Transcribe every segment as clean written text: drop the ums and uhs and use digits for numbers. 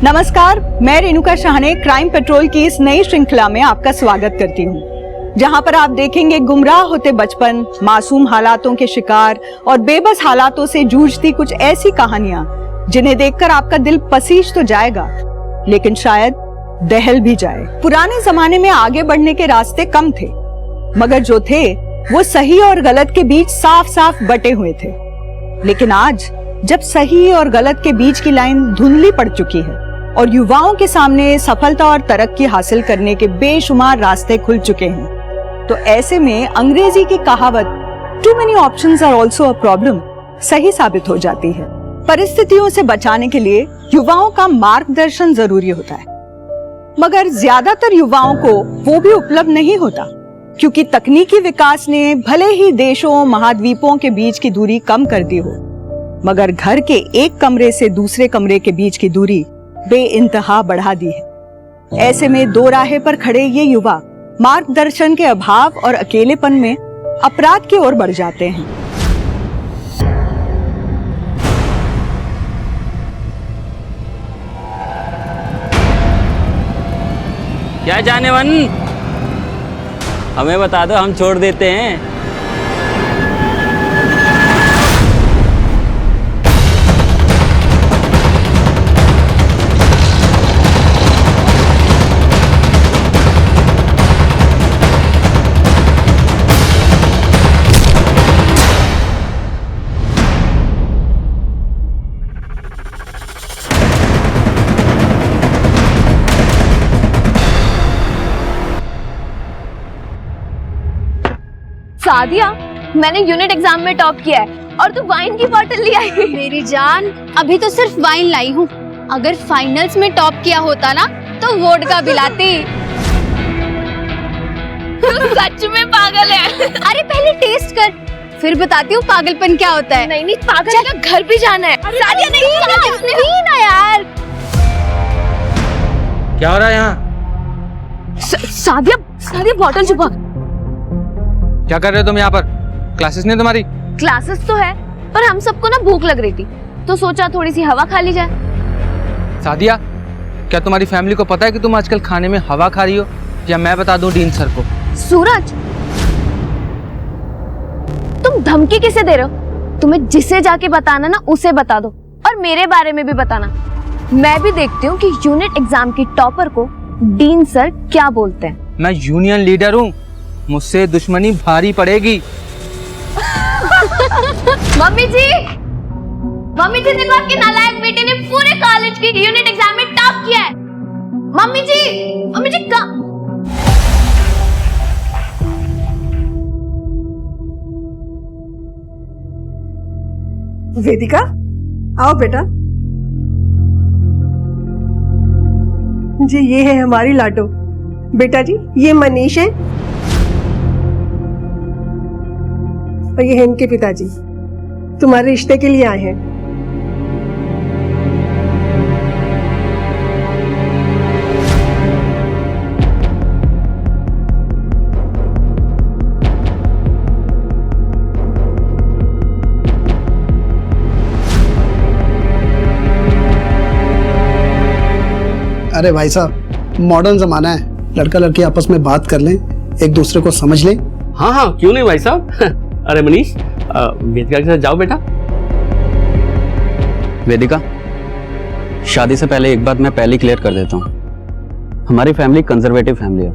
नमस्कार, मैं Renuka Shahane crime petrol की इस नई श्रृंखला में आपका स्वागत करती हूँ, जहाँ पर आप देखेंगे गुमराह होते बचपन, मासूम हालातों के शिकार और बेबस हालातों से जूझती कुछ ऐसी कहानियां जिन्हें देखकर आपका दिल पसीज तो जाएगा, लेकिन शायद दहल भी जाए। पुराने जमाने में आगे बढ़ने के रास्ते कम थे, मगर जो थे वो सही और गलत के बीच साफ साफ बटे हुए थे। लेकिन आज जब सही और गलत के बीच की लाइन धुंधली पड़ चुकी है और युवाओं के सामने सफलता और तरक्की हासिल करने के बेशुमार रास्ते खुल चुके हैं, तो ऐसे में अंग्रेजी की कहावत too many options are also a problem सही साबित हो जाती है। परिस्थितियों से बचाने के लिए युवाओं का मार्गदर्शन जरूरी होता है, मगर ज्यादातर युवाओं को वो भी उपलब्ध नहीं होता, क्योंकि तकनीकी विकास ने भले ही देशों महाद्वीपों के बीच की दूरी कम कर दी हो, मगर घर के एक कमरे से दूसरे कमरे के बीच की दूरी बेइंतहा बढ़ा दी है। ऐसे में दो राहे पर खड़े ये युवा मार्गदर्शन के अभाव और अकेलेपन में अपराध की ओर बढ़ जाते हैं। क्या जाने मन, हमें बता दो, हम छोड़ देते हैं। सादिया, मैंने यूनिट एग्जाम में टॉप किया है और तू वाइन की बोतल ले आई। मेरी जान, अभी तो सिर्फ वाइन लाई हूँ। अगर फाइनल्स में टॉप किया होता ना तो वोडका पिलाती। सच में पागल है। अरे पहले टेस्ट कर, फिर बताती हूँ पागलपन क्या होता है। नहीं पागल का घर भी जाना है। सादिया नहीं ना यार। क्या हो रहा है यहाँ? सादिया बोतल छुपा। क्या कर रहे हो तुम यहाँ पर? क्लासेस नहीं तुम्हारी? क्लासेस तो है, पर हम सबको ना भूख लग रही थी, तो सोचा थोड़ी सी हवा खा ली जाए। सादिया, क्या तुम्हारी फैमिली को पता है कि तुम आजकल खाने में हवा खा रही हो, या मैं बता दूं डीन सर को? सूरज, तुम धमकी किसे दे रहे हो? तुम्हें जिसे जाके बताना ना उसे बता दो, और मेरे बारे में भी बताना। मैं भी देखती हूँ कि यूनिट एग्जाम की टॉपर को डीन सर क्या बोलते हैं। मैं यूनियन लीडर हूँ, मुझसे दुश्मनी भारी पड़ेगी। मम्मी जी देखो, आपकी नालायक बेटे ने पूरे कॉलेज की यूनिट एग्जाम में टॉप किया है। मम्मी जी वेदिका, आओ बेटा। जी, ये है हमारी लाडो। बेटा जी, ये मनीष है और ये है इनके पिताजी, तुम्हारे रिश्ते के लिए आए हैं। अरे भाई साहब, मॉडर्न जमाना है, लड़का लड़की आपस में बात कर लें, एक दूसरे को समझ लें। हाँ, क्यों नहीं भाई साहब। अरे मनीष, वेदिका के साथ जाओ बेटा। वेदिका, शादी से पहले एक बात मैं पहले क्लियर कर देता हूँ। हमारी फैमिली कंजर्वेटिव फैमिली है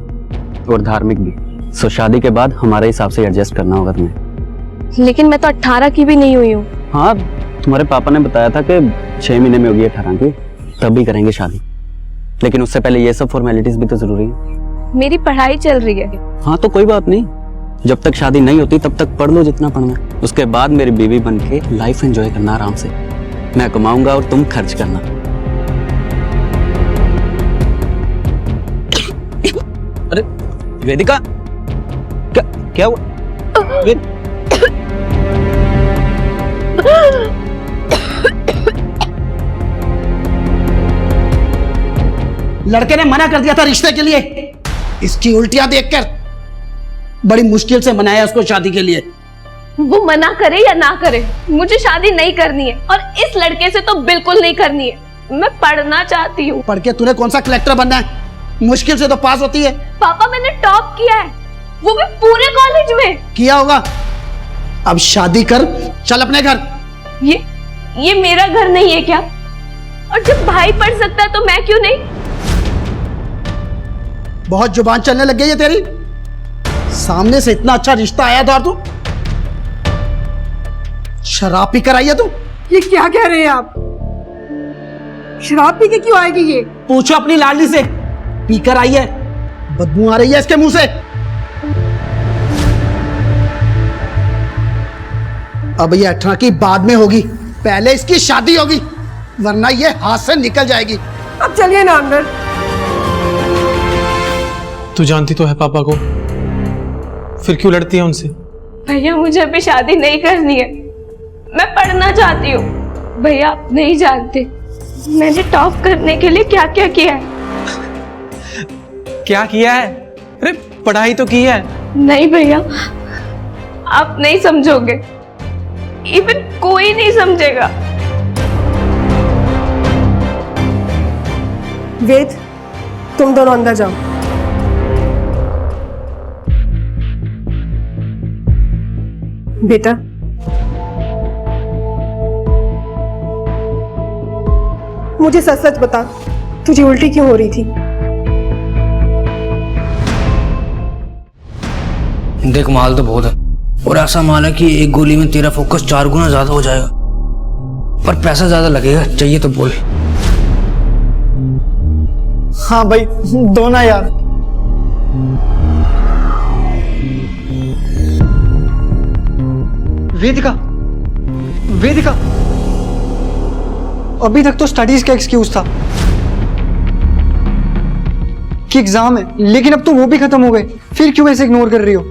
और धार्मिक भी, सो शादी के बाद हमारे हिसाब से एडजस्ट करना होगा तुम्हें। लेकिन मैं तो 18 की भी नहीं हुई हूँ। हाँ, तुम्हारे पापा ने बताया था कि 6 महीने में होगी 18 की, तब भी करेंगे शादी, लेकिन उससे पहले ये सब फॉर्मेलिटीज भी तो जरूरी है। मेरी पढ़ाई चल रही है। हाँ, तो कोई बात नहीं, जब तक शादी नहीं होती तब तक पढ़ लो जितना पढ़ना है, उसके बाद मेरी बीवी बन के लाइफ एंजॉय करना आराम से। मैं कमाऊंगा और तुम खर्च करना। अरे वेदिका, क्या हुआ? लड़के ने मना कर दिया था रिश्ते के लिए, इसकी उल्टियां देखकर बड़ी मुश्किल से मनाया उसको शादी के लिए। वो मना करे या ना करे, मुझे शादी नहीं करनी है और इस लड़के से तो बिल्कुल नहीं करनी है। मैं पढ़ना चाहती हूँ। पढ़ के तूने कौन सा कलेक्टर बनना है? मुश्किल से तो पास होती है। पापा मैंने टॉप किया है, वो भी पूरे कॉलेज में। किया होगा। अब शादी कर, चल अपने घर। ये मेरा घर नहीं है क्या? और जब भाई पढ़ सकता है तो मैं क्यों नहीं? बहुत जुबान चलने लग गई है तेरी। सामने से इतना अच्छा रिश्ता आया था और तू शराब पी कर आई है तू। ये क्या कह रहे हैं आप? शराब पी के क्यों आएगी ये? पूछो अपनी लाडली से, पीकर आई है, बदबू आ रही है इसके मुंह से। अब ये 18 की बाद में होगी, पहले इसकी शादी होगी, वरना ये हाथ से निकल जाएगी। अब चलिए ना अंदर। तू जानती तो है पापा को, फिर क्यों लड़ती है उनसे? भैया मुझे अभी शादी नहीं करनी है, मैं पढ़ना चाहती हूँ। भैया आप नहीं जानते मैंने टॉप करने के लिए क्या क्या किया है। क्या किया है? अरे पढ़ाई तो की है। नहीं भैया, आप नहीं समझोगे, इवन कोई नहीं समझेगा। वेद, तुम दोनों अंदर जाओ। बेटा, मुझे सच सच बता, तुझे उल्टी क्यों हो रही थी? देख माल तो बहुत है, और ऐसा माल है कि एक गोली में तेरा फोकस 4 गुना ज्यादा हो जाएगा, पर पैसा ज्यादा लगेगा। चाहिए तो बोल। हाँ भाई, दो ना यार। वेदिका, वेदिका, अभी तक तो स्टडीज का एक्सक्यूज था कि एग्जाम है, लेकिन अब तो वो भी खत्म हो गए, फिर क्यों ऐसे इग्नोर कर रही हो?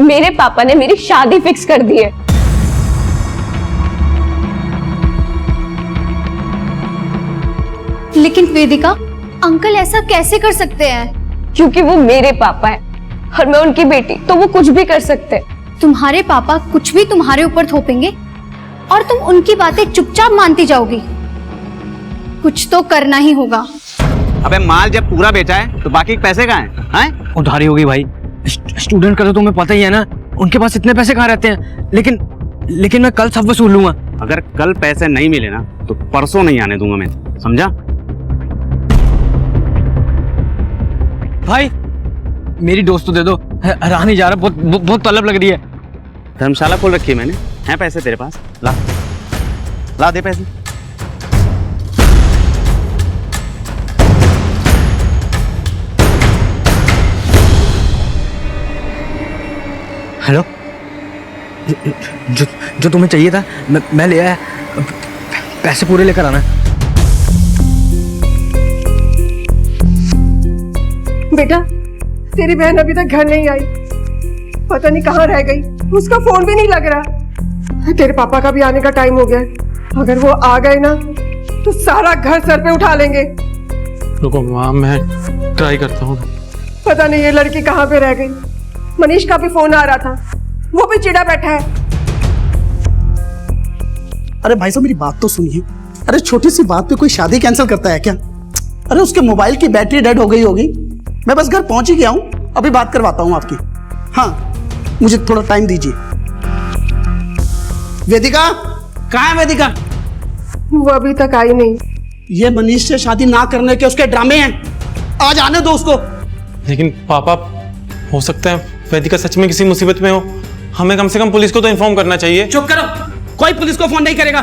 मेरे पापा ने मेरी शादी फिक्स कर दी है। लेकिन वेदिका, अंकल ऐसा कैसे कर सकते हैं? क्योंकि वो मेरे पापा है और मैं उनकी बेटी, तो वो कुछ भी कर सकते हैं। तुम्हारे पापा कुछ भी तुम्हारे ऊपर थोपेंगे और तुम उनकी बातें चुपचाप मानती जाओगी? कुछ तो करना ही होगा। अबे माल जब पूरा बेचा है तो बाकी पैसे कहाँ हैं? उधारी होगी भाई, स्टूडेंट का तो तुम्हें पता ही है ना, उनके पास इतने पैसे कहाँ रहते हैं। लेकिन मैं कल सब वसूल लूंगा। अगर कल पैसे नहीं मिले ना तो परसों नहीं आने दूंगा मैं, समझा? भाई मेरी दोस्त तो दे दो, रहा नहीं जा रहा, बहुत तलब लग रही है। धर्मशाला खोल रखी है मैंने, हैं पैसे तेरे पास? ला ला दे पैसे। हेलो, जो तुम्हें चाहिए था मैं ले आया, पैसे पूरे लेकर आना। बेटा, तेरी बहन अभी तक घर नहीं आई, पता नहीं कहाँ रह गई, उसका फोन भी नहीं लग रहा। तेरे पापा का भी आने का टाइम हो गया है, अगर वो आ गए ना तो सारा घर सर पे उठा लेंगे। रुको माँ, मैं ट्राई करता हूँ। पता नहीं ये लड़की कहाँ पे रह गई। मनीष का भी फोन आ रहा था, वो भी चिढ़ा बैठा है। अरे भाई साहब मेरी बात तो सुनिए। अरे छोटी सी बात पे कोई शादी कैंसिल करता है क्या? अरे उसके मोबाइल की बैटरी डेड हो गई होगी, मैं बस घर पहुंच ही गया हूं, अभी बात करवाता हूं आपकी। हाँ, मुझे थोड़ा टाइम दीजिए। वेदिका, कहाँ है वेदिका? वो अभी तक आई नहीं। ये मनीष से शादी ना करने के उसके ड्रामे हैं, आज आने दो उसको। लेकिन पापा, हो सकता है वेदिका सच में किसी मुसीबत में हो, हमें कम से कम पुलिस को तो इन्फॉर्म करना चाहिए। चुप करो, कोई पुलिस को फोन नहीं करेगा,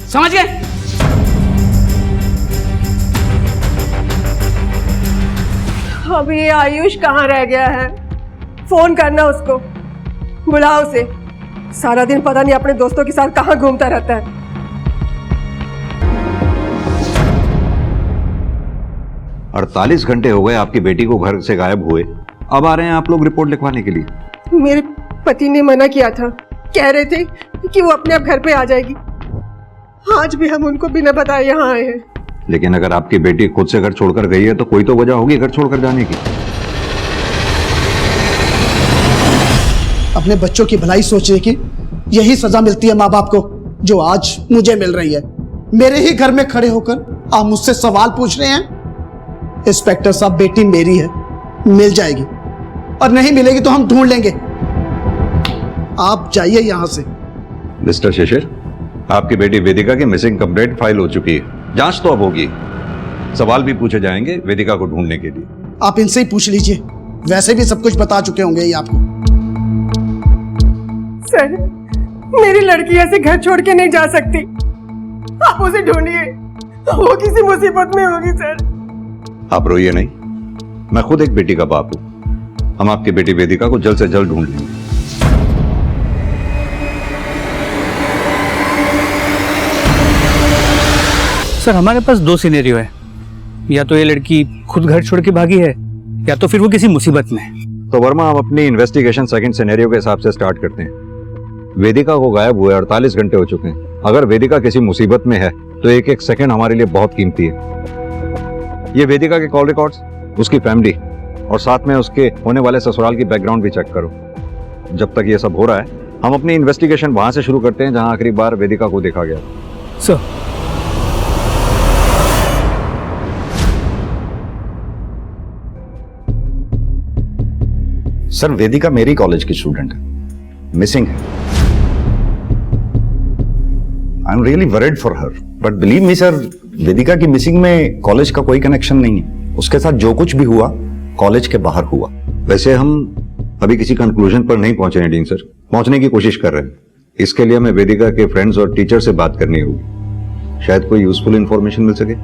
समझ गए? अब ये आयुष कहाँ रह गया है? फोन करना उसको, बुलाओ उसे। सारा दिन पता नहीं अपने दोस्तों के साथ कहाँ घूमता रहता है। 48 घंटे हो गए आपकी बेटी को घर से गायब हुए, अब आ रहे हैं आप लोग रिपोर्ट लिखवाने के लिए। मेरे पति ने मना किया था, कह रहे थे कि वो अपने आप घर पे आ जाएगी। आज भी हम उनको बिना बताए यहाँ आए हैं। लेकिन अगर आपकी बेटी खुद से घर छोड़कर गई है तो कोई तो वजह होगी घर छोड़कर जाने की। अपने बच्चों की भलाई सोचने की यही सजा मिलती है माँ बाप को, जो आज मुझे मिल रही है। मेरे ही घर में खड़े होकर आप मुझसे सवाल पूछ रहे हैं? इंस्पेक्टर साहब, बेटी मेरी है, मिल जाएगी, और नहीं मिलेगी तो हम ढूंढ लेंगे। आप जाइए यहां से। मिस्टर शिशिर, आपकी बेटी वेदिका की मिसिंग कंप्लेंट फाइल हो चुकी है। जांच तो अब होगी, सवाल भी पूछे जाएंगे वेदिका को ढूंढने के लिए। आप इनसे ही पूछ लीजिए, वैसे भी सब कुछ बता चुके होंगे ये आपको। सर, मेरी लड़की ऐसे घर छोड़ के नहीं जा सकती। आप उसे ढूंढिए, वो किसी मुसीबत में होगी सर। आप रोइए नहीं, मैं खुद एक बेटी का बाप हूं। हम आपकी बेटी वेदिका को जल्द से जल्द ढूंढ लेंगे। सर हमारे पास दो सिनेरियो है, या तो ये लड़की खुद घर छोड़ के भागी है, या तो फिर वो किसी मुसीबत में है। तो वर्मा, आप अपनी इन्वेस्टिगेशन सेकंड सिनेरियो के हिसाब से स्टार्ट करते हैं। वेदिका को गायब हुए 48 घंटे हो चुके हैं। अगर वेदिका किसी मुसीबत में है तो एक एक सेकंड हमारे लिए बहुत कीमती है। ये वेदिका के कॉल रिकॉर्ड्स, उसकी फैमिली और साथ में उसके होने वाले ससुराल की बैकग्राउंड भी चेक करो। जब तक ये सब हो रहा है, हम अपनी इन्वेस्टिगेशन वहां से शुरू करते हैं जहां आखिरी बार वेदिका को देखा गया। सर सर, वेदिका मेरी कॉलेज की स्टूडेंट है, मिसिंग है। I am really worried for her, but believe me sir, Vedika की मिसिंग में कॉलेज का कोई कनेक्शन नहीं है। उसके साथ जो कुछ भी हुआ कॉलेज के बाहर हुआ। वैसे हम अभी किसी कंक्लूजन पर नहीं पहुंचे हैं डीन सर, पहुंचने की कोशिश कर रहे हैं। इसके लिए हमें वेदिका के फ्रेंड्स और टीचर से बात करनी होगी, शायद कोई यूजफुल इंफॉर्मेशन मिल सके।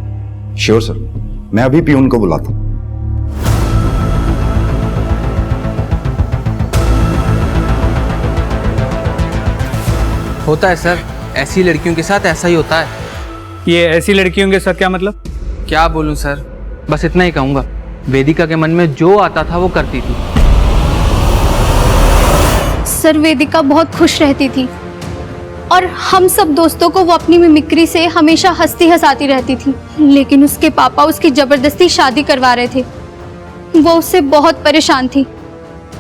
श्योर सर, मैं अभी पियून को बुलाता हूं। होता है सर, ऐसी लड़कियों के साथ ऐसा ही होता है। ये ऐसी लड़कियों के साथ क्या मतलब? क्या बोलूं सर, बस इतना ही कहूंगा, वेदिका के मन में जो आता था वो करती थी। सर, वेदिका बहुत खुश रहती थी और हम सब दोस्तों को वो अपनी मिमिक्री से हमेशा हंसती हंसाती रहती थी। लेकिन उसके पापा उसकी जबरदस्ती शादी करवा रहे थे। वो उससे बहुत परेशान थी।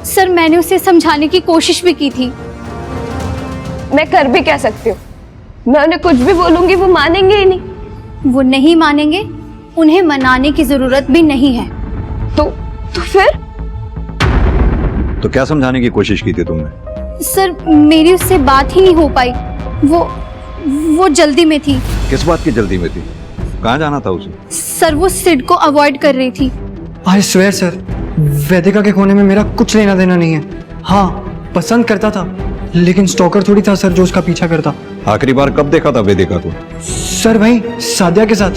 सर, मैंने उसे समझाने की कोशिश भी की थी। मैं कर भी क्या सकती हूँ? मैं उन्हें कुछ भी बोलूंगी वो मानेंगे ही नहीं। वो नहीं मानेंगे, उन्हें मनाने की जरूरत भी नहीं है। तो फिर? तो क्या समझाने की कोशिश की थी तुमने? सर, मेरी उससे बात ही नहीं हो पाई। वो जल्दी में थी। किस बात की जल्दी में थी? कहाँ जाना था उसे? सर, वो सिड को अवॉइड कर रही थी। आई स्वेयर सर, वेदिका के खोने में मेरा कुछ लेना देना नहीं है। हाँ, पसंद करता था, लेकिन स्टॉकर थोड़ी था सर जो उसका पीछा करता। आखिरी बार कब देखा था वेदिका को? सर वही सादिया के साथ।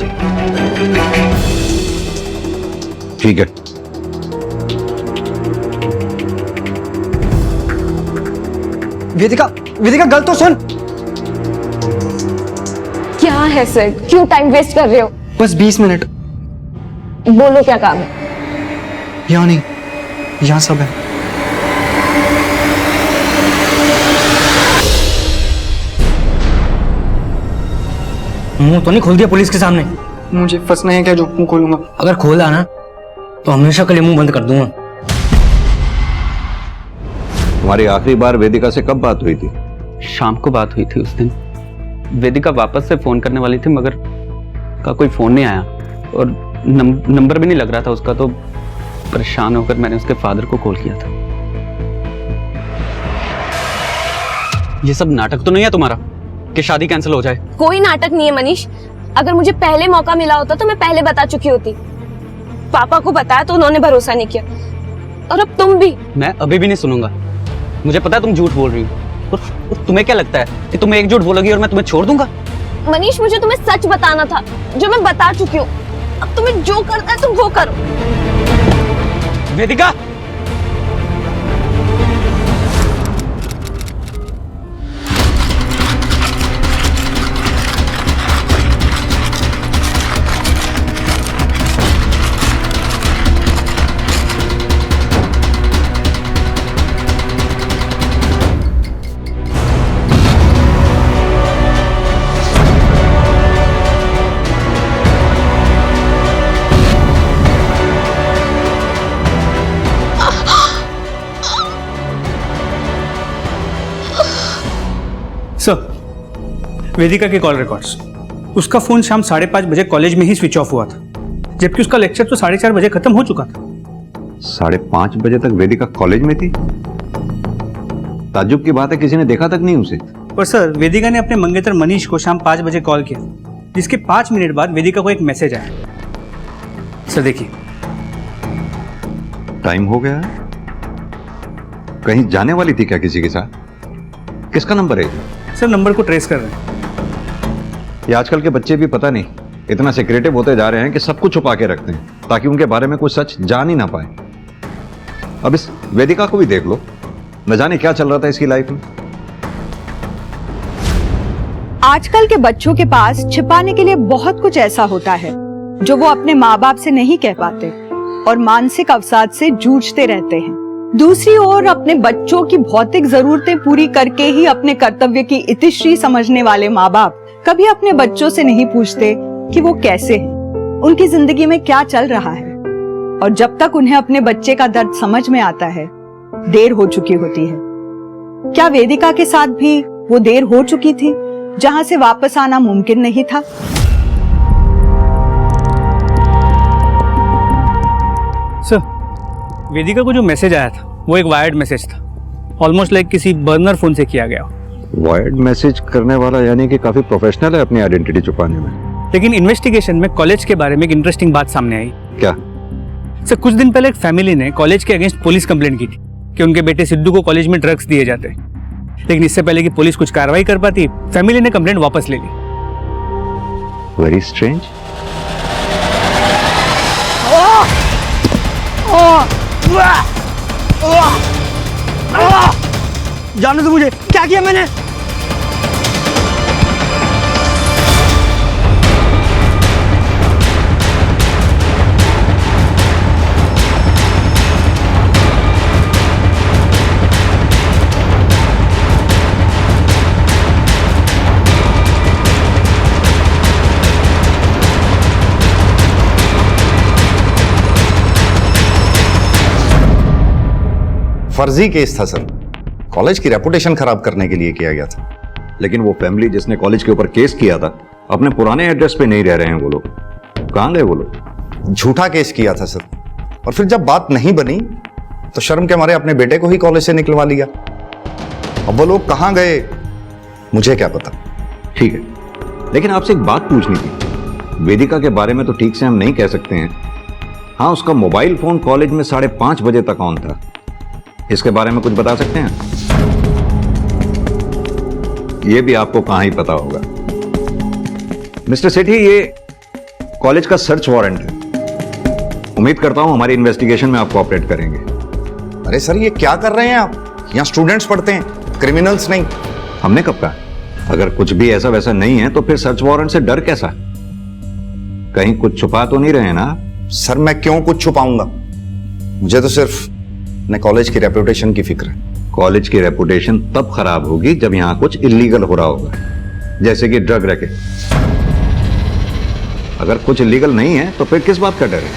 ठीक है, वेदिका गल तो सुन। क्या है सर, क्यों टाइम वेस्ट कर रहे हो? बस 20 मिनट। बोलो क्या काम है? यहाँ नहीं, यहाँ सब है। मुंह तो नहीं खोल दिया पुलिस के सामने? मुझे फंसना है क्या जो मुंह खोलूंगा? अगर खोला ना तो हमेशा के लिए मुंह बंद कर दूंगा। तुम्हारी आखिरी बार वेदिका से कब बात हुई थी? शाम को बात हुई थी उस दिन। वेदिका वापस से फोन करने वाली थी मगर का कोई फोन नहीं आया और नंबर भी नहीं लग रहा था उसका, तो परेशान होकर मैंने उसके फादर को कॉल किया था। ये सब नाटक तो नहीं है तुम्हारा कि शादी कैंसिल हो जाए? कोई नाटक नहीं है मनीष। अगर मुझे पहले मौका मिला होता तो मैं पहले बता चुकी होती। पापा को बताया तो उन्होंने भरोसा नहीं किया, और अब तुम भी। मैं अभी भी नहीं सुनूंगा। मुझे पता है तुम झूठ बोल रही हो, और तुम्हें क्या लगता है कि तुम एक झूठ बोलोगी और मैं तुम्हें छोड़ दूंगा? मनीष, मुझे तुम्हें सच बताना था जो मैं बता चुकी हूँ। अब तुम्हें जो करना है तुम वो करो। वेदिका, सर, वेदिका के कॉल रिकॉर्ड्स उसका फोन शाम 5:30 बजे कॉलेज में ही स्विच ऑफ हुआ था, जबकि उसका लेक्चर तो 4:30 बजे खत्म हो चुका था। 5:30 बजे तक वेदिका कॉलेज में थी? ताज्जुब की बात है, किसी ने देखा तक नहीं उसे। और सर, वेदिका ने अपने मंगेतर मनीष को शाम 5 बजे कॉल किया, जिसके 5 मिनट बाद वेदिका को एक मैसेज आया। सर देखिए, टाइम हो गया है। कहीं जाने वाली थी क्या किसी के साथ? किसका नंबर है? सर नंबर को ट्रेस कर रहे हैं। ये आजकल के बच्चे भी पता नहीं इतना सिक्रेटिव होते जा रहे हैं कि सब कुछ छुपा के रखते हैं ताकि उनके बारे में कुछ सच जान ही ना पाए। अब इस वेदिका को भी देख लो, न जाने क्या चल रहा था इसकी लाइफ में। आजकल के बच्चों के पास छिपाने के लिए बहुत कुछ ऐसा होता है जो वो अपने माँ बाप से नहीं कह पाते और मानसिक अवसाद से जूझते रहते हैं। दूसरी ओर अपने बच्चों की भौतिक जरूरतें पूरी करके ही अपने कर्तव्य की इतिश्री समझने वाले माँ बाप कभी अपने बच्चों से नहीं पूछते कि वो कैसे हैं, उनकी जिंदगी में क्या चल रहा है। और जब तक उन्हें अपने बच्चे का दर्द समझ में आता है, देर हो चुकी होती है। क्या वेदिका के साथ भी वो देर हो चुकी थी जहां से वापस आना मुमकिन नहीं था? सर, वेदिका को जो मैसेज आया था वो एक वायर्ड मैसेज था, ऑलमोस्ट लाइक किसी बर्नर फोन से किया गया। वायर्ड मैसेज करने वाला यानी कि काफी प्रोफेशनल है अपनी आइडेंटिटी छुपाने में। लेकिन इन्वेस्टिगेशन में कॉलेज के बारे में एक इंटरेस्टिंग बात सामने आई। क्या? सर, कुछ दिन पहले एक फैमिली ने कॉलेज के अगेंस्ट पुलिस कंप्लेंट की थी कि उनके बेटे सिद्धू को कॉलेज में ड्रग्स दिए जाते हैं। लेकिन इससे पहले कि पुलिस कुछ कार्रवाई कर पाती, फैमिली ने कंप्लेंट वापस ले ली। Very strange. जाने दो मुझे, क्या किया मैंने? फर्जी केस था सर, कॉलेज की रेपुटेशन खराब करने के लिए किया गया था। लेकिन वो फैमिली जिसने कॉलेज के ऊपर केस किया था, अपने पुराने एड्रेस पे नहीं रह रहे हैं वो लोग। कहां गए वो लोग? झूठा केस किया था सर, और फिर जब बात नहीं बनी तो शर्म के मारे अपने बेटे को ही कॉलेज से निकलवा लिया। अब वो लोग कहां गए मुझे क्या पता। ठीक है, लेकिन आपसे एक बात पूछनी थी। वेदिका के बारे में तो ठीक से हम नहीं कह सकते हैं। हाँ, उसका मोबाइल फोन कॉलेज में 5:30 बजे तक ऑन था। इसके बारे में कुछ बता सकते हैं? यह भी आपको कहां ही पता होगा। मिस्टर सेठी, ये कॉलेज का सर्च वारंट है। उम्मीद करता हूं हमारी इन्वेस्टिगेशन में आप कोऑपरेट करेंगे। अरे सर, ये क्या कर रहे हैं आप? यहां स्टूडेंट्स पढ़ते हैं, क्रिमिनल्स नहीं। हमने कब कहा? अगर कुछ भी ऐसा वैसा नहीं है तो फिर सर्च वारंट से डर कैसा? कहीं कुछ छुपा तो नहीं रहे ना? सर, मैं क्यों कुछ छुपाऊंगा? मुझे तो सिर्फ अपने कॉलेज की रेपुटेशन की फिक्र है। कॉलेज की रेपुटेशन तब खराब होगी जब यहां कुछ इलीगल हो रहा होगा, जैसे कि ड्रग रैकेट। अगर कुछ इलीगल नहीं है तो फिर किस बात का डर है?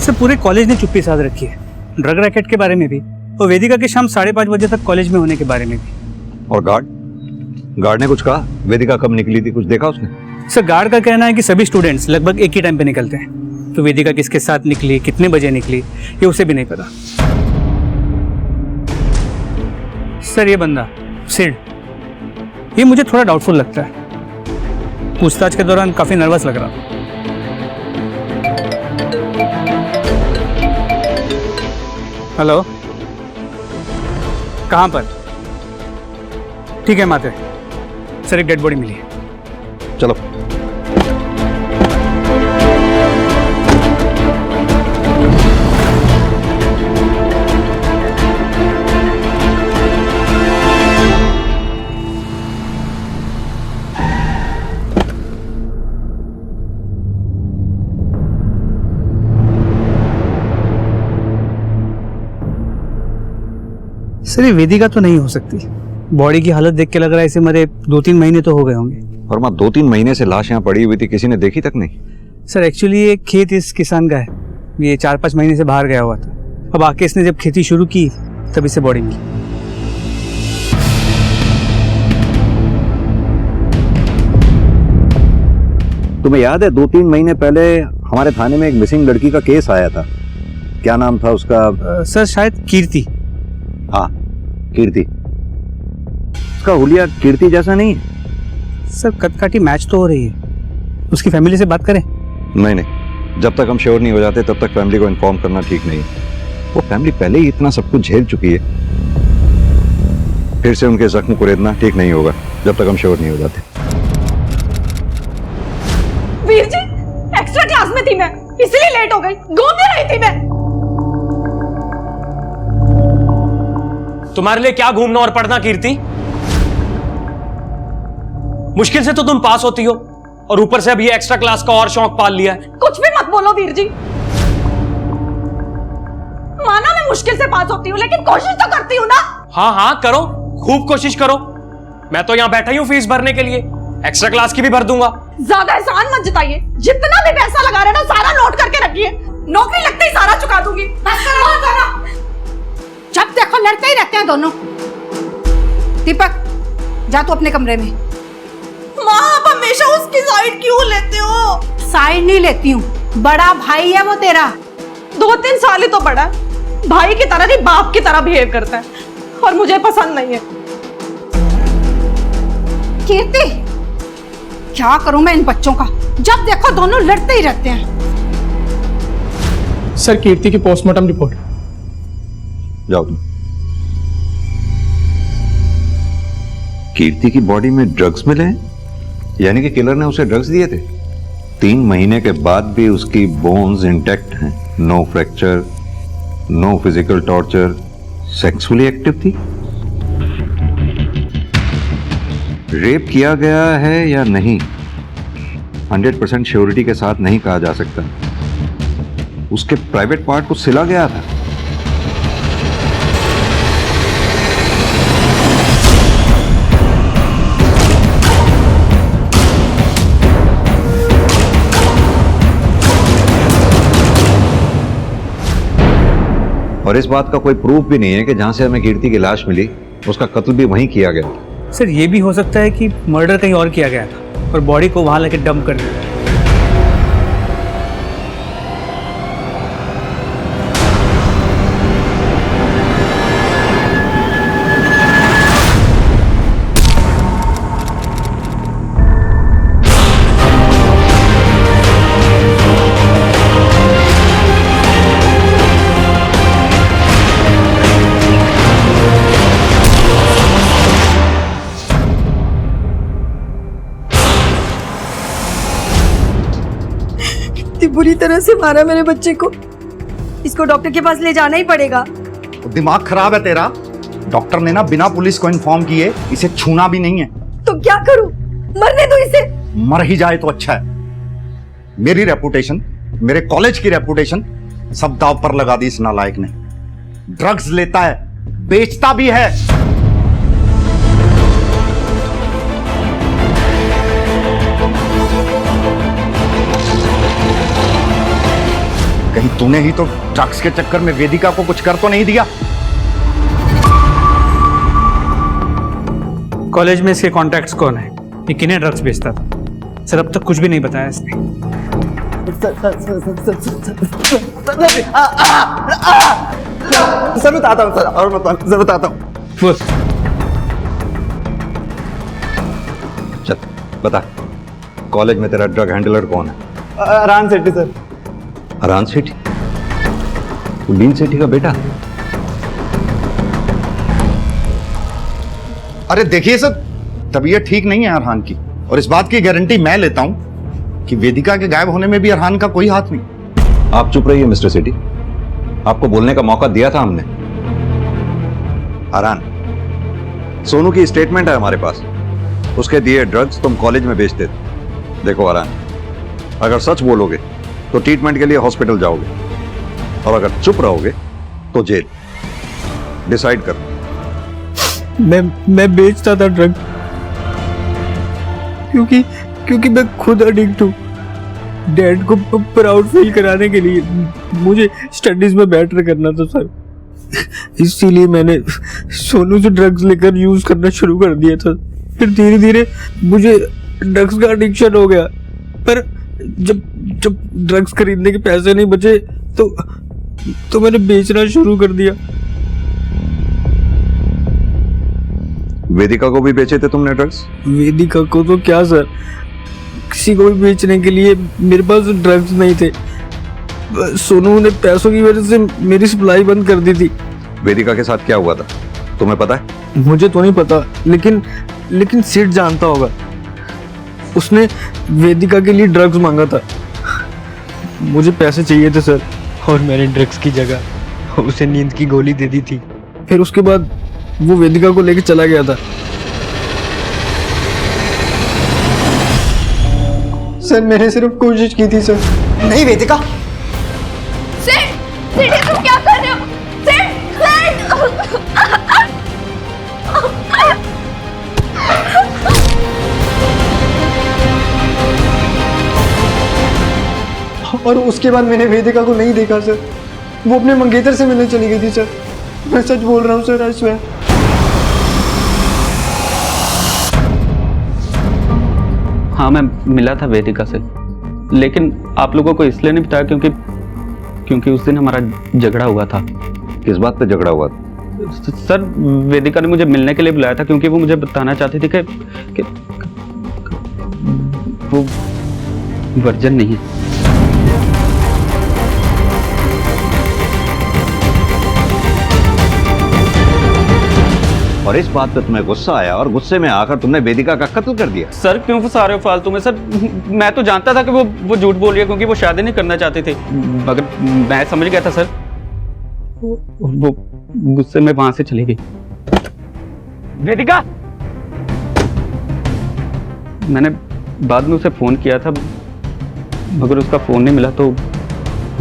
सर, पूरे कॉलेज ने चुप्पी साध रखी है, ड्रग रैकेट के बारे में भी और वेदिका के शाम 5:30 बजे तक कॉलेज में होने के बारे में भी। और गार्ड ने कुछ कहा? वेदिका कब निकली थी, कुछ देखा उसने? सर, गार्ड का कहना है कि सभी स्टूडेंट्स लगभग एक ही टाइम पे निकलते हैं, तो वेदिका किसके साथ निकली, कितने बजे निकली, ये उसे भी नहीं पता। सर, ये बंदा सिड, ये मुझे थोड़ा डाउटफुल लगता है। पूछताछ के दौरान काफी नर्वस लग रहा था। हेलो, कहाँ पर? ठीक है माते, सर एक डेड बॉडी मिली है। चलो। सर, ये वेदिका तो नहीं हो सकती। बॉडी की हालत देख के लग रहा है इसे मरे 2-3 महीने तो हो गए होंगे। और मां 2-3 महीने से लाश यहाँ पड़ी हुई थी, किसी ने देखी तक नहीं? सर, एक्चुअली ये खेत इस किसान का है। ये 4-5 महीने से बाहर गया हुआ था। अब आके इसने जब खेती शुरू की तब इसे बॉडी मिली। तुम्हें याद है 2-3 महीने पहले हमारे थाने में एक मिसिंग लड़की का केस आया था? क्या नाम था उसका? सर शायद कीर्ति। हाँ, कीर्ति। उसका हुलिया कीर्ति जैसा नहीं है। सर कदकाठी मैच तो हो रही है, उसकी फैमिली से बात करें? नहीं, जब तक हम श्योर नहीं हो जाते तब तक फैमिली को इन्फॉर्म करना ठीक नहीं है। वो फैमिली पहले ही इतना सब कुछ झेल चुकी है, फिर से उनके जख्म को रेदना ठीक नहीं होगा जब तक हम श्योर नहीं हो जाते। वीर जी, एक्स्ट्रा क्लास में थी मैं, इसलिए लेट हो गई। घूमने रही थी मैं। तुम्हारे लिए क्या घूमना और पढ़ना कीर्ति? मुश्किल से तो तुम पास होती हो और ऊपर से अब ये एक्स्ट्रा क्लास का और शौक पाल लिया है। कुछ भी मत बोलो वीर जी। माना मैं मुश्किल से पास होती हूँ, लेकिन कोशिश तो करती हूँ ना। हाँ करो, खूब कोशिश करो। मैं तो यहां बैठा ही हूं फीस भरने के लिए, एक्स्ट्रा क्लास की भी भर दूंगा। ज्यादा एहसान मत जताइए, जितना भी पैसा लगा रहे ना सारा नोट करके रखिए, नौकरी लगते ही सारा चुका दूंगी। जब देखो लड़ते ही रहते हैं दोनों। दीपक, जा तू अपने कमरे में। माँ, आप हमेशा उसकी साइड क्यों लेते हो? साइड नहीं लेती हूँ, बड़ा भाई है वो तेरा। 2-3 साल ही तो बड़ा है, भाई की तरह नहीं बाप की तरह बिहेव करता है, और मुझे पसंद नहीं है। कीर्ति, क्या करूं मैं इन बच्चों का? जब देखो दोनों लड़ते ही रहते हैं। सर कीर्ति की पोस्टमार्टम रिपोर्ट। जाओ तुम। कीर्ति की बॉडी में ड्रग्स मिले हैं, यानी कि किलर ने उसे ड्रग्स दिए थे। 3 महीने के बाद भी उसकी बोन्स इंटैक्ट हैं, no fracture, no physical torture, sexually active थी। रेप किया गया है या नहीं 100% श्योरिटी के साथ नहीं कहा जा सकता। उसके प्राइवेट पार्ट को सिला गया था। और इस बात का कोई प्रूफ भी नहीं है कि जहां से हमें कीर्ति की लाश मिली उसका कत्ल भी वहीं किया गया। सर ये भी हो सकता है कि मर्डर कहीं और किया गया था और बॉडी को वहां लेके डंप कर दिया। बुरी तरह से मारा मेरे बच्चे को, इसको डॉक्टर के पास ले जाना ही पड़ेगा। दिमाग खराब है तेरा। डॉक्टर ने ना बिना पुलिस को इन्फॉर्म किए इसे छूना भी नहीं है। तो क्या करूं? मरने दो इसे। मर ही जाए तो अच्छा है। मेरी रेपुटेशन, मेरे कॉलेज की रेपुटेशन सब दांव पर लगा दी इस नालायक ने। ड्रग्स लेता है, बेचता भी है। कहीं तूने ही तो ड्रग्स के चक्कर में वेदिका को कुछ कर तो नहीं दिया? कॉलेज में इसके कॉन्टैक्ट्स कौन है, ये किन्हें ड्रग्स बेचता था? सर अब तक कुछ भी नहीं बताया इसने। सर बताता हूँ, सर और बताता हूँ। चल बता, कॉलेज में तेरा ड्रग हैंडलर कौन है? अरहान सेठी सर। अरहान सेठी? तू लीन सेठी का बेटा? अरे देखिए सर, तबीयत ठीक नहीं है अरहान की, और इस बात की गारंटी मैं लेता हूं कि वेदिका के गायब होने में भी अरहान का कोई हाथ नहीं। आप चुप रहिए मिस्टर सेठी, आपको बोलने का मौका दिया था हमने। अरहान, सोनू की स्टेटमेंट है हमारे पास, उसके दिए ड्रग्स तुम कॉलेज में बेचते थे। देखो अरहान, अगर सच बोलोगे तो ट्रीटमेंट के लिए हॉस्पिटल जाओगे, और अगर चुप रहोगे तो जेल। डिसाइड कर। मैं बेचता था ड्रग क्योंकि मैं खुद एडिक्ट हूं। डैड को प्राउड फील कराने के लिए मुझे स्टडीज में बेटर करना था सर, इसीलिए मैंने सोनू से ड्रग्स लेकर यूज करना शुरू कर दिया था। फिर धीरे धीरे मुझे ड्रग्स का एडिक्शन हो गया, पर जब जब ड्रग्स खरीदने के पैसे नहीं बचे तो मैंने बेचना शुरू कर दिया। वेदिका को भी बेचे थे तुमने ड्रग्स? वेदिका को तो क्या सर, किसी को भी बेचने के लिए मेरे पास ड्रग्स नहीं थे। सोनू ने पैसों की वजह से मेरी सप्लाई बंद कर दी थी। वेदिका के साथ क्या हुआ था तुम्हें पता है? मुझे तो नहीं पता, लेकिन सेठ जानता होगा। उसने वेदिका के लिए ड्रग्स मांगा था। मुझे पैसे चाहिए थे सर, और मैंने ड्रग्स की जगह उसे नींद की गोली दे दी थी। फिर उसके बाद वो वेदिका को लेकर चला गया था। सर मैंने सिर्फ कोशिश की थी सर। नहीं वेदिका, सेठ ये तुम क्या कर रहे हो? और उसके बाद मैंने वेदिका को नहीं देखा सर, वो अपने मंगेतर से मिलने चली गई थी सर। मैं सच बोल रहा हूँ सर, आई स्वेयर। हाँ, मैं मिला था वेदिका से, लेकिन आप लोगों को इसलिए नहीं बताया क्योंकि उस दिन हमारा झगड़ा हुआ था। किस बात पे झगड़ा हुआ था? सर, वेदिका ने मुझे मिलने के लिए बुलाया था क्योंकि वो मुझे बताना चाहती थी कि वो वर्जन नहीं है। और इस बात पे तुम्हें गुस्सा आया और गुस्से में आकर तुमने वेदिका का कत्ल कर दिया। सर, क्यों फंसा रहे हो फालतू में? सर, मैं तो जानता था कि वो झूठ बोल रही है क्योंकि वो शादी नहीं करना चाहते थे, मगर मैं समझ गया था सर। वो गुस्से में वहां से चली गई। वेदिका! मैंने बाद में उसे फोन किया था, मगर उसका फोन नहीं मिला, तो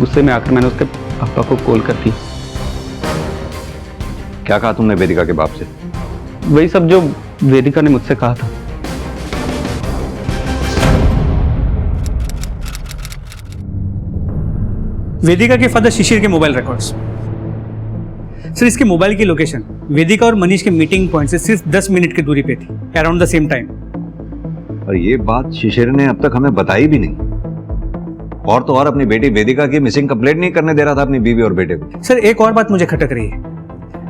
गुस्से में आकर मैंने उसके पापा को कॉल कर दी। क्या कहा तुमने वेदिका के बाप से? वही सब जो वेदिका ने मुझसे कहा था। वेदिका के फादर शिशिर के मोबाइल रिकॉर्ड्स। सर, इसके मोबाइल की लोकेशन वेदिका और मनीष के मीटिंग पॉइंट से सिर्फ 10 मिनट की दूरी पे थी, अराउंड द सेम टाइम। और ये बात शिशिर ने अब तक हमें बताई भी नहीं। और तो और अपनी बेटी वेदिका की मिसिंग कंप्लेंट नहीं करने दे रहा था अपनी बीवी और बेटे को। सर, एक और बात मुझे खटक रही है।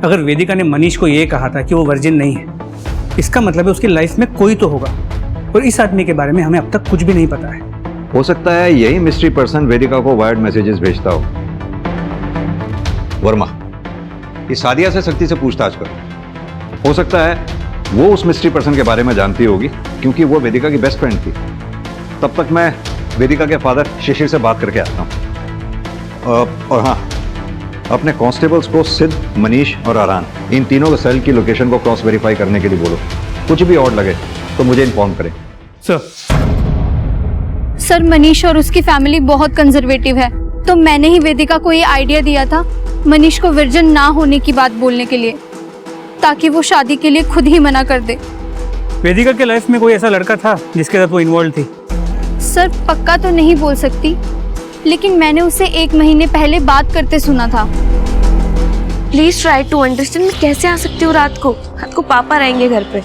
अगर वेदिका ने मनीष को ये कहा था कि वो वर्जिन नहीं है, इसका मतलब है उसकी लाइफ में कोई तो होगा, और इस आदमी के बारे में हमें अब तक कुछ भी नहीं पता है। हो सकता है यही मिस्ट्री पर्सन वेदिका को वायर्ड मैसेजेस भेजता हो। वर्मा, ये सादिया से सख्ती से पूछताछ करो। हो सकता है वो उस मिस्ट्री पर्सन के बारे में जानती होगी, क्योंकि वो वेदिका की बेस्ट फ्रेंड थी। तब तक मैं वेदिका के फादर शिशिर से बात करके आता हूँ। और हाँ, अपने कांस्टेबल्स को सिद्ध, मनीष और आरान, इन तीनों के सेल की लोकेशन को क्रॉस वेरीफाई करने के लिए बोलो। कुछ भी और लगे तो मुझे इन्फॉर्म करें। सर, मनीष और उसकी फैमिली बहुत कंजर्वेटिव है, तो मैंने ही वेदिका को ये आइडिया दिया था मनीष को वर्जिन ना होने की बात बोलने के लिए, ताकि वो शादी के लिए खुद ही मना कर दे। वेदिका के लाइफ में कोई ऐसा लड़का था जिसके साथ वो इन्वॉल्व थी? सर, पक्का तो नहीं बोल सकती, लेकिन मैंने उसे 1 महीने पहले बात करते सुना था। Please try to understand. मैं कैसे आ सकती हूँ रात को पापा रहेंगे घर पे।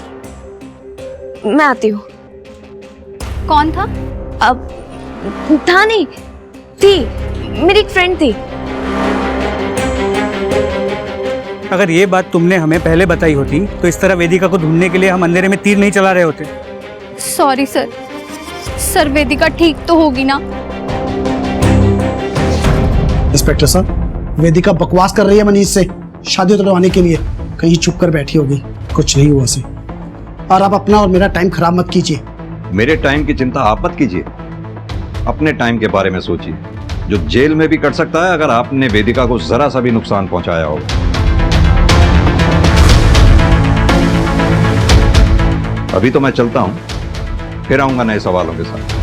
मैं आती हूँ। कौन था? अब था नहीं, थी मेरी एक फ्रेंड थी। अगर ये बात तुमने हमें पहले बताई होती तो इस तरह वेदिका को ढूंढने के लिए हम अंधेरे में तीर नहीं चला रहे होते। Sorry sir. सर, वेदिका ठीक तो होगी ना? इंस्पेक्टर साहब, वेदिका बकवास कर रही है मनीष से शादी तुड़वाने के लिए। कहीं चुप कर बैठी होगी, कुछ नहीं हुआ से। और आप अपना और मेरा टाइम खराब मत कीजिए। मेरे टाइम की चिंता आप मत कीजिए, अपने टाइम के बारे में सोचिए, जो जेल में भी कट सकता है अगर आपने वेदिका को जरा सा भी नुकसान पहुंचाया होगा। अभी तो मैं चलता हूं, फिर आऊंगा नए सवालों के साथ।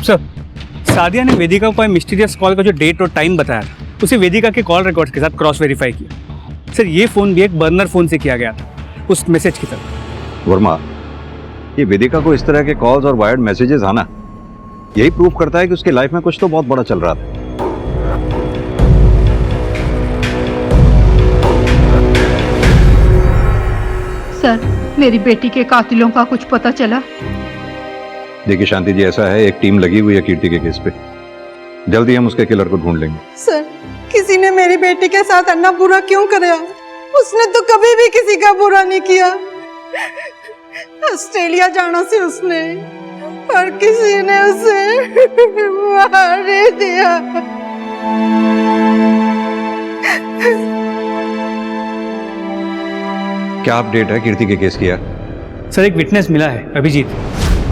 सर, सादिया ने वेदिका को मिस्टीरियस कॉल का जो डेट और टाइम बताया था, उसे वेदिका के कॉल रिकॉर्ड्स के साथ क्रॉस वेरीफाई किया। सर ये फोन भी एक बर्नर फोन से किया गया था, उस मैसेज की तरह। वर्मा, ये वेदिका को इस तरह के कॉल्स और वायर्ड मैसेजेस आना यही प्रूव करता है कि उसकी लाइफ में कुछ तो बहुत बड़ा चल रहा था। सर, मेरी बेटी के कातिलों का कुछ पता चला? देखिए शांति जी, ऐसा है, एक टीम लगी हुई है कीर्ति के केस पे। जल्दी हम उसके किलर को ढूंढ लेंगे। सर, किसी ने मेरी बेटी के साथ अन्ना बुरा क्यों कराया? उसने तो कभी भी किसी का बुरा नहीं किया। ऑस्ट्रेलिया जाना से उसने, और किसी ने उसे मार दिया। क्या अपडेट है कीर्ति के केस किया? सर एक विटनेस मिला है, अभिजीत,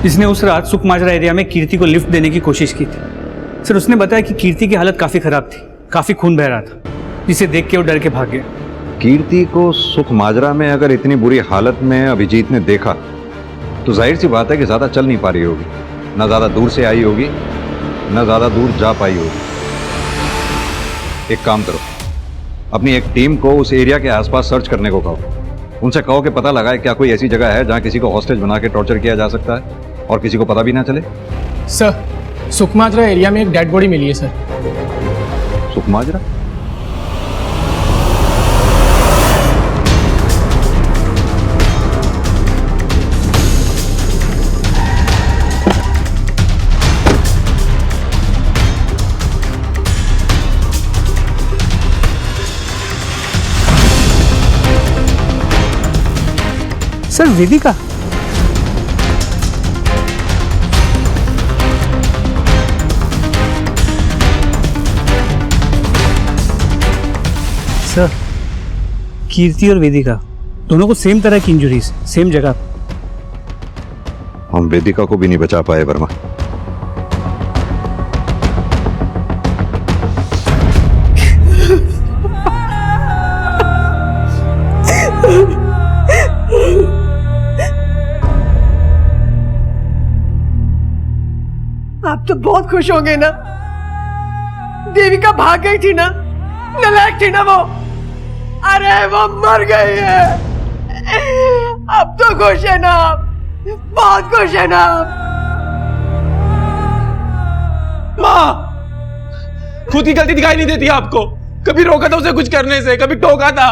जिसने उस रात सुखमाजरा एरिया में कीर्ति को लिफ्ट देने की कोशिश की थी। सर उसने बताया कि कीर्ति की हालत काफी खराब थी, काफी खून बह रहा था, जिसे देख के वो डर के भाग गया। कीर्ति को सुखमाजरा में अगर इतनी बुरी हालत में अभिजीत ने देखा तो जाहिर सी बात है कि ज्यादा चल नहीं पा रही होगी, ना ज्यादा दूर से आई होगी, ना ज्यादा दूर जा पाई होगी। एक काम करो, अपनी एक टीम को उस एरिया के आसपास सर्च करने को कहो। उनसे कहो कि पता लगाए क्या कोई ऐसी जगह है जहां किसी को हॉस्टेज बना के टॉर्चर किया जा सकता है और किसी को पता भी ना चले। सर, सुखमाजरा एरिया में एक डेड बॉडी मिली है सर। सुखमाजरा? सर वेदिका? सर कीर्ति और वेदिका दोनों को सेम तरह की इंजरीज, सेम जगह। हम वेदिका को भी नहीं बचा पाए वर्मा। आप तो बहुत खुश होंगे ना? देविका भाग गई थी ना, नालायक थी ना वो। अरे वो मर गई है। अब तो खुश है ना आप? बहुत खुश है ना आप? माँ, खुद की गलती दिखाई नहीं देती आपको? कभी रोका था उसे कुछ करने से, कभी टोका था?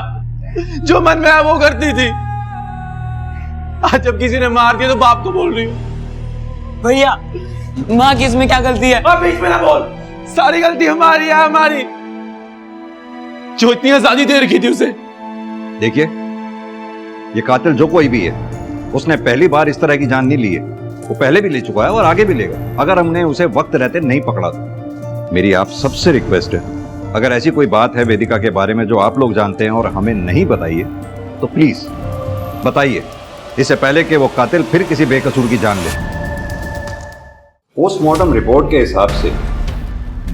जो मन में है वो करती थी। आज जब किसी ने मार दिया तो बाप को बोल रही हूँ। भैया, माँ की इसमें क्या गलती है? बीच में ना बोल। सारी गलती हमारी है, हमारी, जो इतनी आजादी दे रखी थी उसे। देखिए, ये कातिल जो कोई भी है, उसने पहली बार इस तरह की जान नहीं ली है। वो पहले भी ले चुका है और आगे भी लेगा, अगर हमने उसे वक्त रहते नहीं पकड़ा तो। मेरी आप सबसे रिक्वेस्ट है, अगर ऐसी कोई बात है वेदिका के बारे में जो आप लोग जानते हैं और हमें नहीं बताइए तो प्लीज बताइए, इससे पहले कि वो कातिल फिर किसी बेकसूर की जान ले। पोस्टमार्टम रिपोर्ट के हिसाब से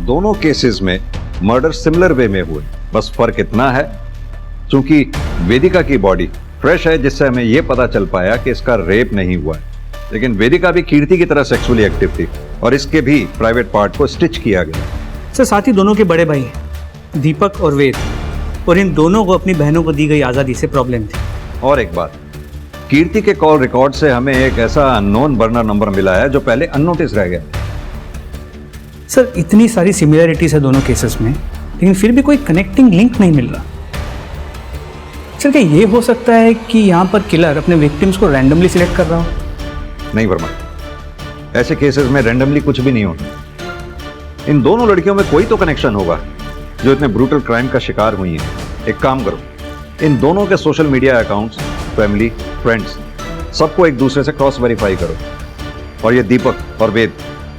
दोनों केसेस में मर्डर सिमिलर वे में हुए, बस फर्क इतना है क्योंकि वेदिका की बॉडी फ्रेश है, जिससे हमें यह पता चल पाया कि इसका रेप नहीं हुआ है, लेकिन वेदिका भी कीर्ति की तरह सेक्सुअली एक्टिव थी और इसके भी प्राइवेट पार्ट को स्टिच किया गया। सर साथ ही दोनों के बड़े भाई दीपक और वेद, और इन दोनों को अपनी बहनों को दी गई आजादी से प्रॉब्लम थी। और एक बात, कीर्ति के कॉल रिकॉर्ड से हमें एक ऐसा अननोन बर्नर नंबर मिला है जो पहले अननोटिस रह गया। सर इतनी सारी सिमिलरिटीज है दोनों केसेस में, लेकिन फिर भी कोई कनेक्टिंग लिंक नहीं मिल रहा। सर क्या ये हो सकता है कि यहाँ पर किलर अपने विक्टिम्स को रैंडमली सिलेक्ट कर रहा हो? नहीं वर्मा, ऐसे केसेस में रैंडमली कुछ भी नहीं होता। इन दोनों लड़कियों में कोई तो कनेक्शन होगा जो इतने ब्रूटल क्राइम का शिकार हुई हैं। एक काम करो, इन दोनों के social media accounts, family, friends, सबको एक दूसरे से क्रॉस वेरीफाई करो, और ये दीपक और वेद,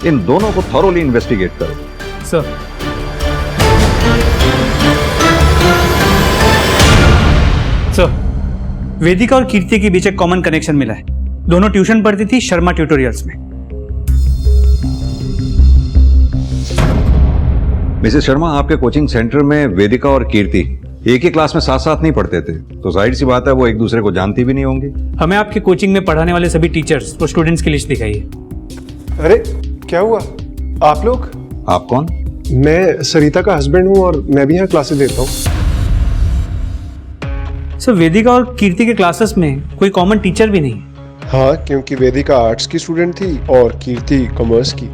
इन दोनों को थॉरोली इन्वेस्टिगेट करो। सर वेदिका और कीर्ति के बीच एक कॉमन कनेक्शन मिला है। दोनों ट्यूशन पढ़ती थी शर्मा ट्यूटोरियल्स में। मिसेस शर्मा, आपके कोचिंग सेंटर में वेदिका और कीर्ति एक ही क्लास में साथ साथ नहीं पढ़ते थे, तो जाहिर सी बात है वो एक दूसरे को जानती भी नहीं होंगी। हमें आपके कोचिंग में पढ़ाने वाले सभी टीचर्स और स्टूडेंट्स की लिस्ट दिखाई है। अरे क्या हुआ? आप लोग? आप कौन? मैं सरिता का हस्बैंड हूँ और मैं भी यहाँ क्लासेस देता हूँ। सर वेदिका और कीर्ति के क्लासेस में कोई कॉमन टीचर भी नहीं है। हाँ, क्योंकि वेदिका आर्ट्स की स्टूडेंट थी और कीर्ति कॉमर्स की।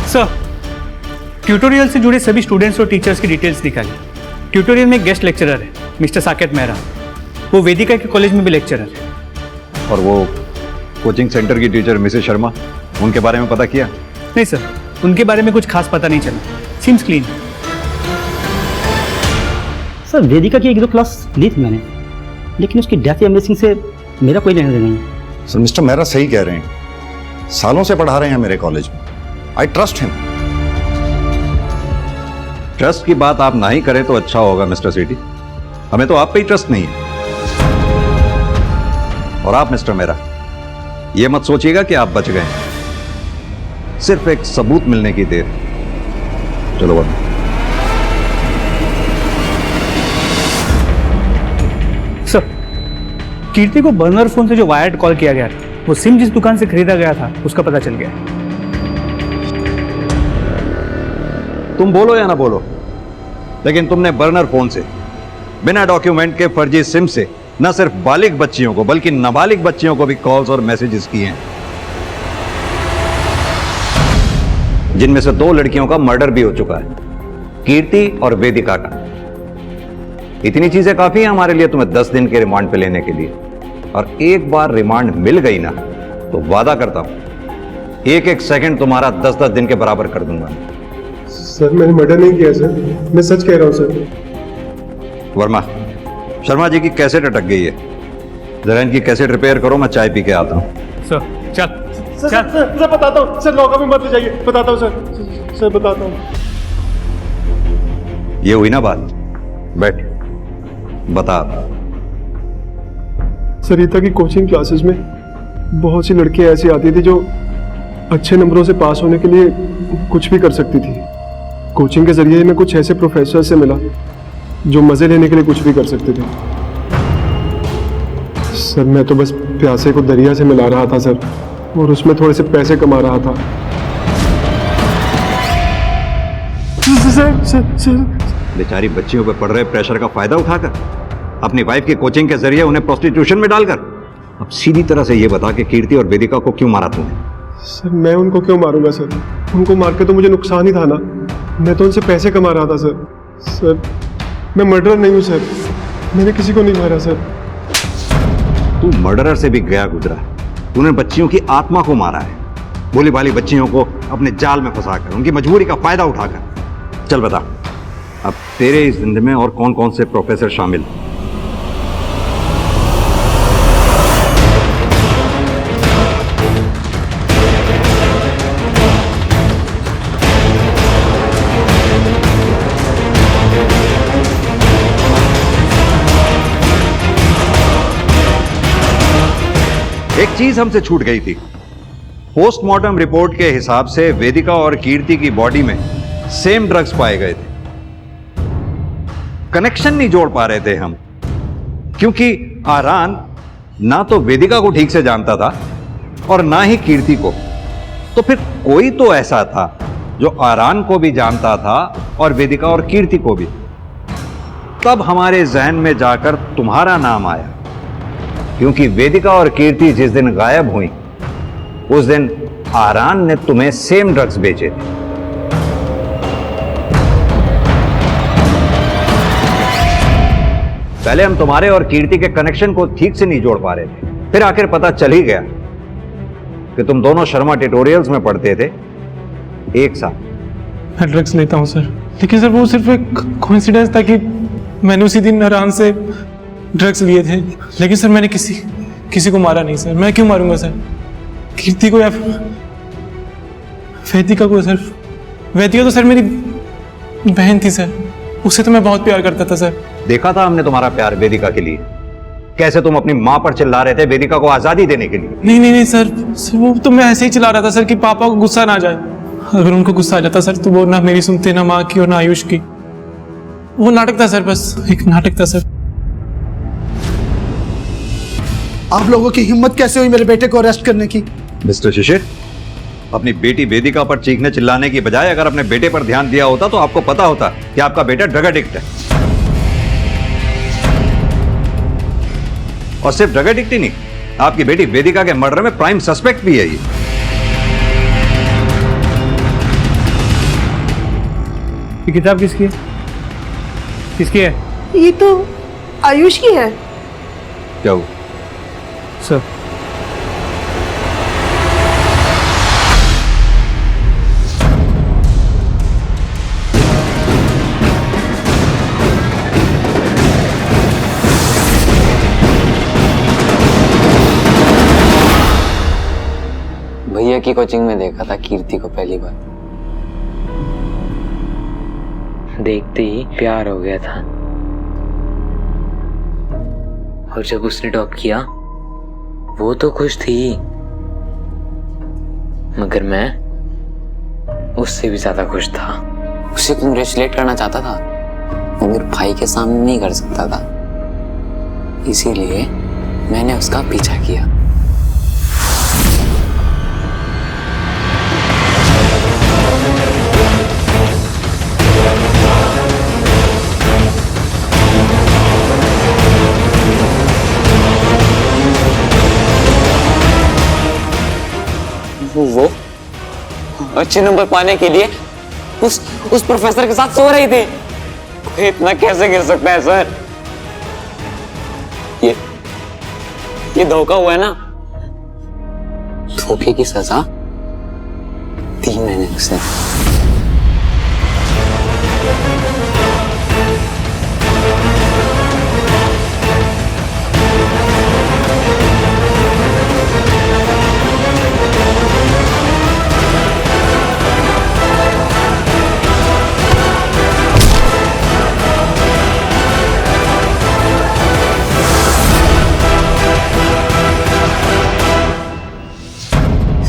सर ट्यूटोरियल से जुड़े सभी स्टूडेंट्स और टीचर्स की डिटेल्स निकाली। ट्यूटोरियल में गेस्ट लेक्चरर है मिस्टर साकेत मेहरा, वो वेदिका के कॉलेज में भी लेक्चरर है। और वो कोचिंग सेंटर की टीचर मिसेस शर्मा, उनके बारे में पता किया? नहीं सर, उनके बारे में कुछ खास पता नहीं चला। Seems clean. सर वेदिका की 1-2 क्लास ली थी मैंने, लेकिन उसकी डेथ या मिसिंग से मेरा कोई लेना देना नहीं है। सर मिस्टर मेहरा सही कह रहे हैं, सालों से पढ़ा रहे हैं मेरे कॉलेज में। I trust him. ट्रस्ट की बात आप ना ही करें तो अच्छा होगा मिस्टर सिटी, हमें तो आप पे ही ट्रस्ट नहीं है। और आप मिस्टर मेहरा, ये मत सोचिएगा कि आप बच गए, सिर्फ एक सबूत मिलने की देर। चलो वर्मा। सर कीर्ति को बर्नर फोन से जो वायर्ड कॉल किया गया था, वो सिम जिस दुकान से खरीदा गया था उसका पता चल गया। तुम बोलो या ना बोलो, लेकिन तुमने बर्नर फोन से बिना डॉक्यूमेंट के फर्जी सिम से न सिर्फ बालिग बच्चियों को बल्कि नाबालिग बच्चियों को भी कॉल्स और मैसेजेस किए हैं, जिनमें से 2 लड़कियों का मर्डर भी हो चुका है, कीर्ति और वेदिका का। इतनी चीजें काफी हैं हमारे लिए तुम्हें 10 दिन के रिमांड पे लेने के लिए। और एक बार रिमांड मिल गई ना तो वादा करता हूं 1-1 सेकंड तुम्हारा 10-10 दिन के बराबर कर दूंगा। सर मैंने मर्डर नहीं किया सर, मैं सच कह रहा हूँ सर। वर्मा, शर्मा जी की कैसेट अटक गई है, जरा इनकी कैसेट रिपेयर करो, मैं चाय पी के आता हूँ। सर चल सर बताता हूँ सर, लॉकअप में मत ले जाइए, बताता हूँ सर बताता हूँ। ये हुई ना बात, बैठ बता। सरिता की कोचिंग क्लासेस में बहुत सी लड़कियां ऐसी आती थी जो अच्छे नंबरों से पास होने के लिए कुछ भी कर सकती थी। कोचिंग के जरिए मैं कुछ ऐसे प्रोफेसर से मिला जो मजे लेने के लिए कुछ भी कर सकते थे। सर मैं तो बस प्यासे को दरिया से मिला रहा था सर, और उसमें थोड़े से पैसे कमा रहा था। सर बेचारी बच्चियों पर पड़ रहे प्रेशर का फायदा उठाकर अपनी वाइफ की कोचिंग के जरिए उन्हें प्रोस्टिट्यूशन में डालकर अब सीधी तरह से ये बता कि कीर्ति और वेदिका को क्यों मारा तुमने? सर मैं उनको क्यों मारूंगा सर, उनको मार के तो मुझे नुकसान ही था ना, मैं तो उनसे पैसे कमा रहा था सर मैं मर्डरर नहीं हूँ सर, मैंने किसी को नहीं मारा सर। तू मर्डरर से भी गया गुजरा, तूने बच्चियों की आत्मा को मारा है, भोली भाली बच्चियों को अपने जाल में फंसाकर उनकी मजबूरी का फायदा उठाकर। चल बता, अब तेरे इस जिंदगी में और कौन कौन से प्रोफेसर शामिल? एक चीज हमसे छूट गई थी। पोस्टमार्टम रिपोर्ट के हिसाब से वेदिका और कीर्ति की बॉडी में सेम ड्रग्स पाए गए थे। कनेक्शन नहीं जोड़ पा रहे थे हम, क्योंकि आरान ना तो वेदिका को ठीक से जानता था और ना ही कीर्ति को। तो फिर कोई तो ऐसा था जो आरान को भी जानता था और वेदिका और कीर्ति को भी। तब हमारे जहन में जाकर तुम्हारा नाम आया, क्योंकि वेदिका और कीर्ति जिस दिन गायब हुई उस दिन आरान ने तुम्हें सेम ड्रग्स बेचे थे। पहले हम तुम्हारे और कीर्ति के कनेक्शन को ठीक से नहीं जोड़ पा रहे थे, फिर आखिर पता चल ही गया कि तुम दोनों शर्मा ट्यूटोरियल्स में पढ़ते थे एक साथ। मैं ड्रग्स लेता हूँ सर, लेकिन सर वो सिर्फ एक कोइंसिडेंस था कि मैंने उसी दिन आराम से ड्रग्स लिए थे, लेकिन सर मैंने किसी को मारा नहीं सर। मैं क्यों मारूंगा सर कीर्ति को या वेदिका को? सर वेदिका तो सर मेरी बहन थी सर, उससे तो मैं बहुत प्यार करता था सर। देखा था हमने तुम्हारा प्यार वेदिका के लिए, कैसे तुम अपनी मां पर चिल्ला रहे थे वेदिका को आजादी देने के लिए। नहीं सर वो तो मैं ऐसे ही चिल्ला रहा था सर कि पापा को गुस्सा ना आ जाए। अगर उनको गुस्सा आ जाता सर तो वो ना मेरी सुनते, ना माँ की और ना आयुष की। वो नाटक था सर, बस एक नाटक था सर। आप लोगों की हिम्मत कैसे हुई मेरे बेटे को अरेस्ट करने की? मिस्टर शिशिर, अपनी बेटी वेदिका पर चीखने चिल्लाने की बजाय अगर अपने बेटे पर ध्यान दिया होता तो आपको पता होता कि आपका बेटा ड्रग एडिक्ट है। और सिर्फ ड्रग एडिक्ट ही नहीं, आपकी बेटी वेदिका के मर्डर में प्राइम सस्पेक्ट भी है। ये किताब किसकी है? किसकी है? ये तो आयुष की है। क्या हुआ सर? भैया की कोचिंग में देखा था कीर्ति को पहली बार, देखते ही प्यार हो गया था। और जब उसने टॉप किया वो तो खुश थी, मगर मैं उससे भी ज्यादा खुश था। उसे कंग्रेचुलेट करना चाहता था मगर भाई के सामने नहीं कर सकता था, इसीलिए मैंने उसका पीछा किया। वो अच्छे नंबर पाने के लिए उस प्रोफेसर के साथ सो रही थी। कोई इतना कैसे गिर सकता है सर? ये धोखा हुआ है ना। धोखे की सजा दी मैंने उसे।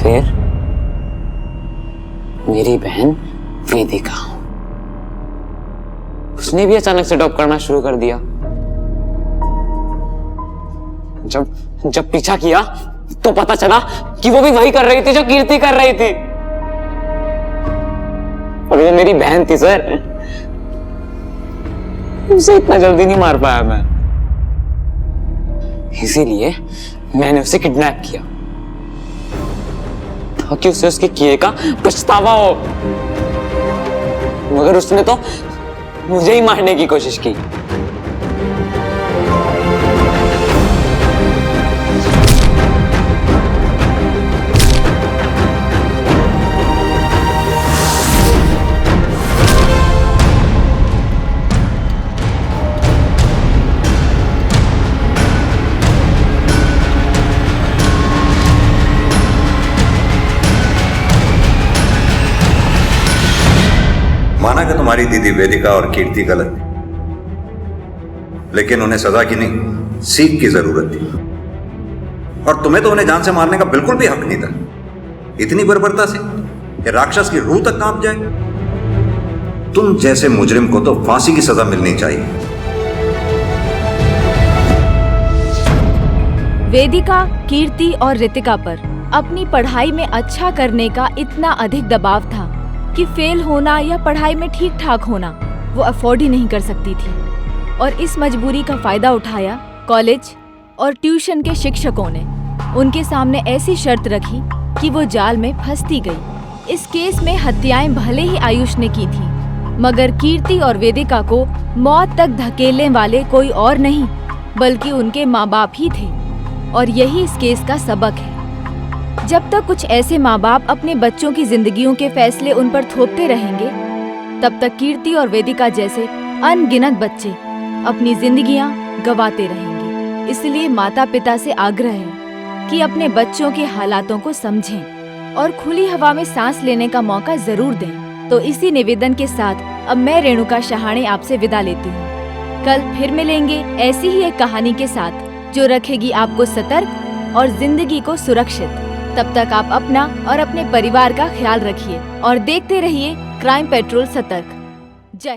फिर मेरी बहन वेदिका, उसने भी अचानक से टॉप करना शुरू कर दिया। जब पीछा किया तो पता चला कि वो भी वही कर रही थी जो कीर्ति कर रही थी, और वो मेरी बहन थी सर। उसे इतना जल्दी नहीं मार पाया मैं, इसीलिए मैंने उसे किडनैप किया ताकि उसे उसके किए का पछतावा हो। मगर उसने तो मुझे ही मारने की कोशिश की। माना कि तुम्हारी दीदी वेदिका और कीर्ति गलत थी, लेकिन उन्हें सजा की नहीं सीख की जरूरत थी। और तुम्हें तो उन्हें जान से मारने का बिल्कुल भी हक नहीं था। इतनी बर्बरता से कि राक्षस की रूह तक कांप जाए। तुम जैसे मुजरिम को तो फांसी की सजा मिलनी चाहिए। वेदिका, कीर्ति और रितिका पर अपनी पढ़ाई में अच्छा करने का इतना अधिक दबाव था कि फेल होना या पढ़ाई में ठीक ठाक होना वो अफोर्ड ही नहीं कर सकती थी। और इस मजबूरी का फायदा उठाया कॉलेज और ट्यूशन के शिक्षकों ने। उनके सामने ऐसी शर्त रखी कि वो जाल में फंसती गई। इस केस में हत्याएं भले ही आयुष ने की थी, मगर कीर्ति और वेदिका को मौत तक धकेलने वाले कोई और नहीं बल्कि उनके माँ बाप ही थे। और यही इस केस का सबक है। जब तक कुछ ऐसे माँ बाप अपने बच्चों की जिंदगियों के फैसले उन पर थोपते रहेंगे, तब तक कीर्ति और वेदिका जैसे अनगिनत बच्चे अपनी जिंदगियां गंवाते रहेंगे। इसलिए माता पिता से आग्रह है कि अपने बच्चों के हालातों को समझें और खुली हवा में सांस लेने का मौका जरूर दें। तो इसी निवेदन के साथ अब मैं रेणुका शहाणे आपसे विदा लेती हूँ। कल फिर मिलेंगे ऐसी ही एक कहानी के साथ जो रखेगी आपको सतर्क और जिंदगी को सुरक्षित। तब तक आप अपना और अपने परिवार का ख्याल रखिए और देखते रहिए क्राइम पेट्रोल सतर्क। जय।